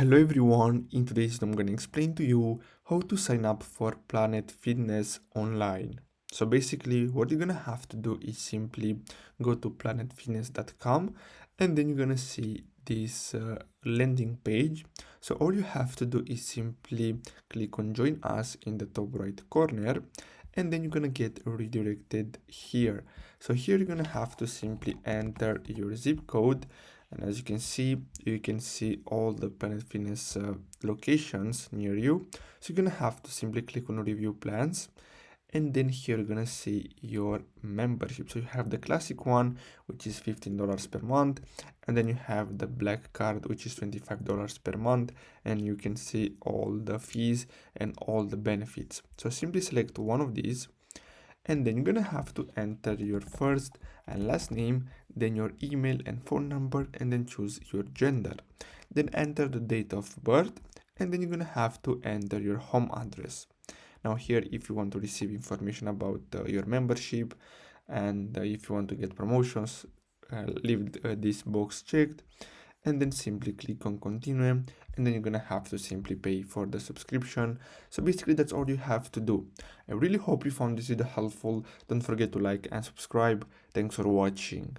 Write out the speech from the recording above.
Hello everyone, in today's video I'm going to explain to you how to sign up for Planet Fitness online. So basically what you're going to have to do is simply go to planetfitness.com and then you're going to see this landing page. So all you have to do is simply click on join us in the top right corner and then you're going to get redirected here. So here you're going to have to simply enter your zip code, and as you can see all the Planet Fitness locations near you. So you're gonna have to simply click on review plans, and then here you're gonna see your membership. So you have the classic one, which is $15 per month, and then you have the black card, which is $25 per month, and you can see all the fees and all the benefits. So simply select one of these, and then you're gonna have to enter your first and last name, then your email and phone number, and then choose your gender. Then enter the date of birth, and then you're gonna have to enter your home address. Now here, if you want to receive information about your membership, and if you want to get promotions, leave this box checked, and then simply click on continue, and then you're gonna have to simply pay for the subscription. So basically that's all you have to do. I really hope you found this video helpful. Don't forget to like and subscribe. Thanks for watching.